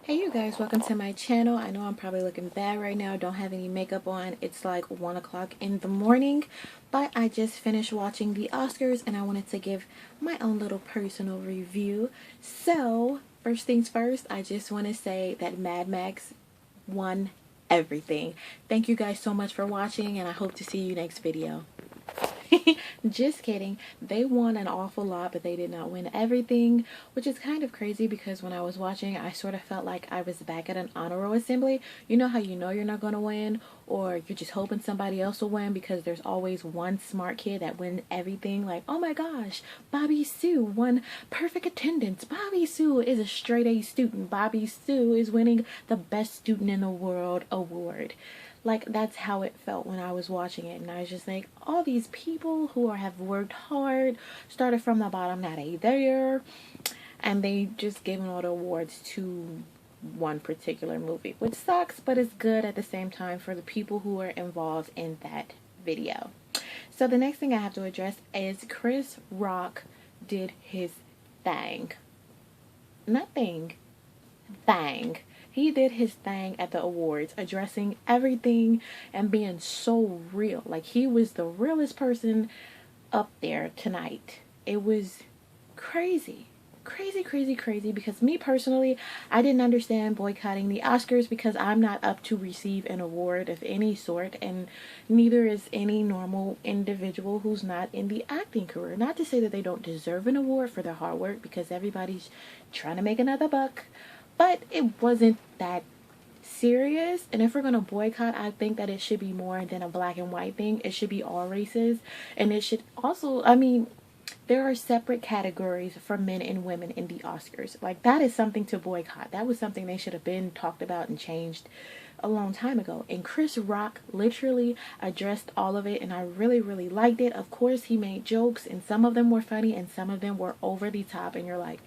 Hey you guys, welcome to my channel. I know I'm probably looking bad right now. Don't have any makeup on. It's like 1 o'clock in the morning, but I just finished watching the Oscars and I wanted to give my own little personal review. So, first things first, I just want to say that Mad Max won everything. Thank you guys so much for watching and I hope to see you next video. Just kidding. They won an awful lot, but they did not win everything, which is kind of crazy because when I was watching, I sort of felt like I was back at an honor roll assembly. You know how you know you're not going to win, or you're just hoping somebody else will win because there's always one smart kid that wins everything. Like, oh my gosh, Bobby Sue won perfect attendance. Bobby Sue is a straight A student. Bobby Sue is winning the best student in the world award. Like, that's how it felt when I was watching it, and I was just like, all these people who have worked hard, started from the bottom, now they there, and they just given all the awards to one particular movie, which sucks, but it's good at the same time for the people who are involved in that video. So the next thing I have to address is Chris Rock did his thing. Not thing. Thing. He did his thing at the awards, addressing everything and being so real. Like, he was the realest person up there tonight. It was crazy. Crazy, crazy, crazy. Because me personally, I didn't understand boycotting the Oscars because I'm not up to receive an award of any sort, and neither is any normal individual who's not in the acting career. Not to say that they don't deserve an award for their hard work, because everybody's trying to make another buck, but it wasn't that serious. And if we're gonna boycott, I think that it should be more than a black and white thing. It should be all races, and it should also, I mean, there are separate categories for men and women in the Oscars. Like, that is something to boycott. That was something they should have been talked about and changed a long time ago. And Chris Rock literally addressed all of it, and I really, really liked it. Of course, he made jokes, and some of them were funny, and some of them were over the top, and you're like,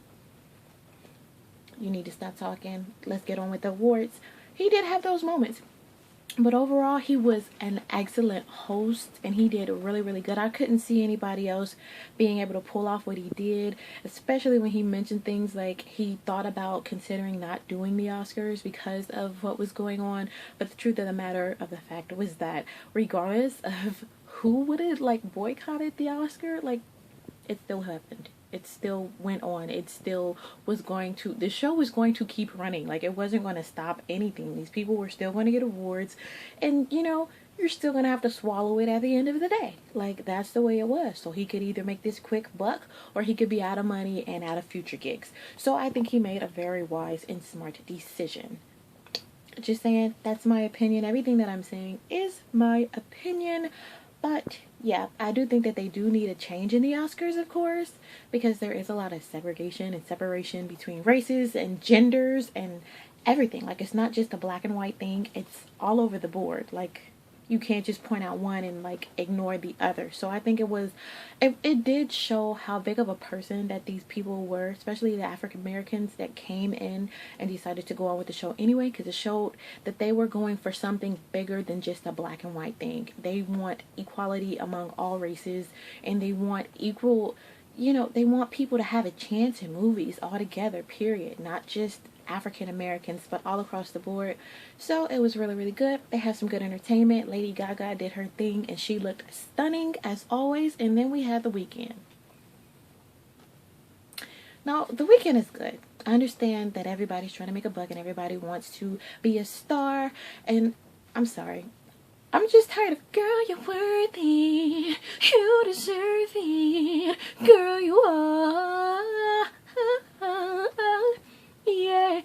you need to stop talking. Let's get on with the awards. He did have those moments. But overall, he was an excellent host, and he did really, really good. I couldn't see anybody else being able to pull off what he did, especially when he mentioned things like he thought about considering not doing the Oscars because of what was going on. But the truth of the matter of the fact was that regardless of who would have like boycotted the Oscar, like, it still happened. It still went on. It still was going to, the show was going to keep running. Like, it wasn't going to stop anything. These people were still going to get awards, and you know, you're still going to have to swallow it at the end of the day. Like, that's the way it was. So he could either make this quick buck, or he could be out of money and out of future gigs. So I think he made a very wise and smart decision. Just saying, that's my opinion. Everything that I'm saying is my opinion. But yeah, I do think that they do need a change in the Oscars, of course, because there is a lot of segregation and separation between races and genders and everything. Like, it's not just a black and white thing, it's all over the board. Like, you can't just point out one and like ignore the other. So I think it did show how big of a person that these people were, especially the African Americans that came in and decided to go on with the show anyway, because it showed that they were going for something bigger than just a black and white thing. They want equality among all races, and they want equal, you know, they want people to have a chance in movies altogether, period. Not just African Americans, but all across the board. So it was really, really good. They had some good entertainment. Lady Gaga did her thing, and she looked stunning as always. And then we had The Weeknd. Now, The Weeknd is good. I understand that everybody's trying to make a buck and everybody wants to be a star. And I'm sorry, I'm just tired of, girl, you're worthy, you deserve it, girl, you are, yeah.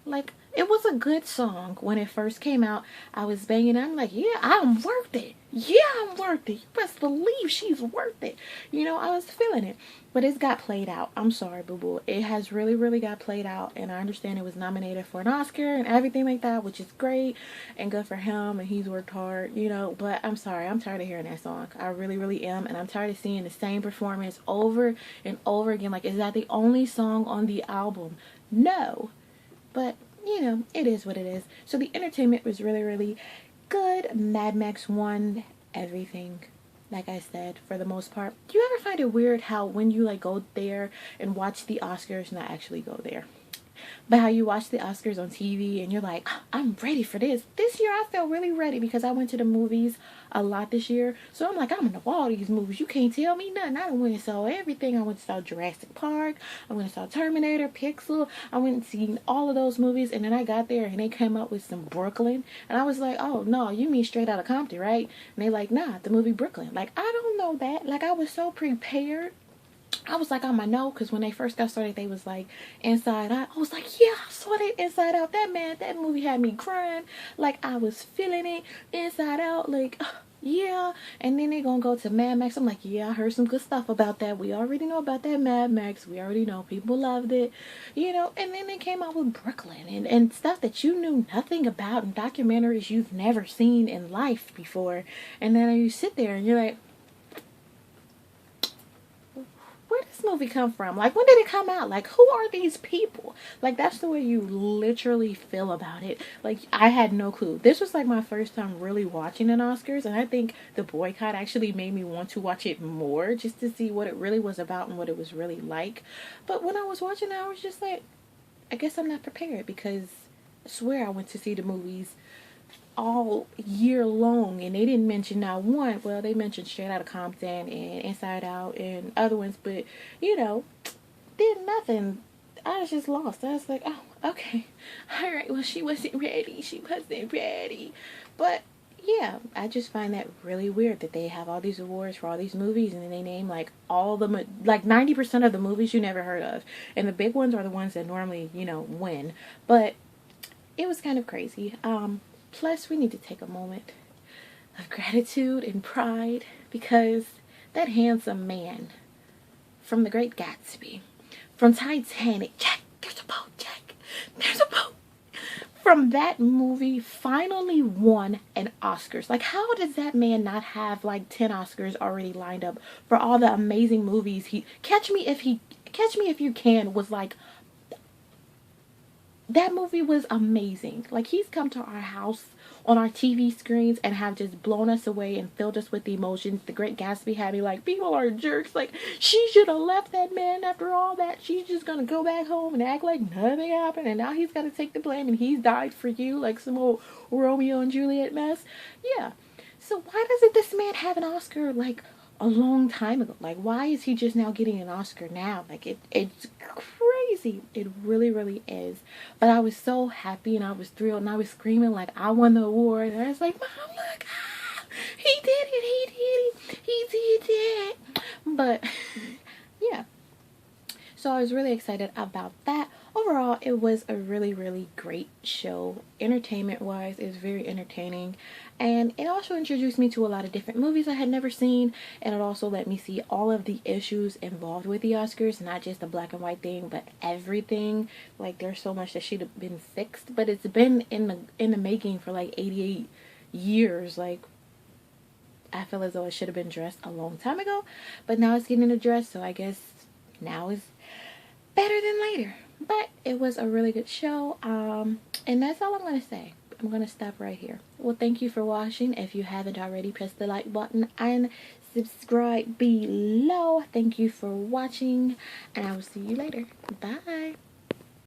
Like, it was a good song when it first came out. I was banging it. I'm like, yeah, I'm worth it. Yeah, I'm worth it. You best believe she's worth it. You know, I was feeling it. But it's got played out. I'm sorry, boo-boo. It has really, really got played out. And I understand it was nominated for an Oscar and everything like that, which is great and good for him. And he's worked hard, you know. But I'm sorry. I'm tired of hearing that song. I really, really am. And I'm tired of seeing the same performance over and over again. Like, is that the only song on the album? No. But, you know, it is what it is. So the entertainment was really, really good. Mad Max won everything, like I said, for the most part. Do you ever find it weird how when you like go there and watch the Oscars, not actually go there, But how you watch the Oscars on TV and you're like, "Oh, I'm ready for this." This year I felt really ready because I went to the movies a lot this year. So I'm like, I'm gonna all these movies. You can't tell me nothing. I went and saw everything. I went and saw Jurassic Park. I went and saw Terminator, Pixel. I went and seen all of those movies, and then I got there and they came up with some Brooklyn. And I was like, oh no, you mean Straight Outta Compton, right? And they like, nah, the movie Brooklyn. Like, I don't know that. Like, I was so prepared. I was like on my note because when they first got started, they was like Inside Out. I was like, yeah, I saw that Inside Out. That movie had me crying. Like, I was feeling it. Inside Out, like, yeah. And then they gonna go to Mad Max. I'm like, yeah, I heard some good stuff about that. We already know about that Mad Max. We already know people loved it, you know. And then they came out with Brooklyn and stuff that you knew nothing about, and documentaries you've never seen in life before. And then you sit there and you're like, where did this movie come from? Like, when did it come out? Like, who are these people? Like, that's the way you literally feel about it. Like, I had no clue. This was like my first time really watching an Oscars, and I think the boycott actually made me want to watch it more just to see what it really was about and what it was really like. But when I was watching it, I was just like, I guess I'm not prepared, because I swear I went to see the movies all year long, and they didn't mention not one. Well, they mentioned Straight Outta Compton and Inside Out and other ones, but you know, did nothing. I was just lost. I was like, oh, okay, all right. Well, she wasn't ready. She wasn't ready. But yeah, I just find that really weird that they have all these awards for all these movies, and then they name like all the like 90% of the movies you never heard of, and the big ones are the ones that normally, you know, win. But it was kind of crazy. Plus, we need to take a moment of gratitude and pride, because that handsome man from The Great Gatsby, from Titanic, Jack, there's a boat, Jack, there's a boat, from that movie finally won an Oscars. Like, how does that man not have like 10 Oscars already lined up for all the amazing movies Catch Me If You Can was like, that movie was amazing. Like, he's come to our house on our TV screens and have just blown us away and filled us with emotions. The Great Gatsby had me like, people are jerks. Like, she should have left that man after all that. She's just gonna go back home and act like nothing happened, and now he's gotta take the blame and he's died for you, like some old Romeo and Juliet mess. Yeah. So why doesn't this man have an Oscar like a long time ago? Like, why is he just now getting an Oscar now? Like, it's crazy. It really, really is. But I was so happy and I was thrilled and I was screaming like I won the award. And I was like, Mom, look, he did it, he did it. But yeah. So I was really excited about that. Overall, it was a really, really great show. Entertainment-wise, it was very entertaining. And it also introduced me to a lot of different movies I had never seen. And it also let me see all of the issues involved with the Oscars. Not just the black and white thing, but everything. Like, there's so much that should have been fixed. But it's been in the making for like 88 years. Like, I feel as though it should have been addressed a long time ago. But now it's getting addressed. So I guess now is better than later. But it was a really good show, and that's all I'm going to say. I'm going to stop right here. Well, thank you for watching. If you haven't already, press the like button and subscribe below. Thank you for watching, and I will see you later. Bye.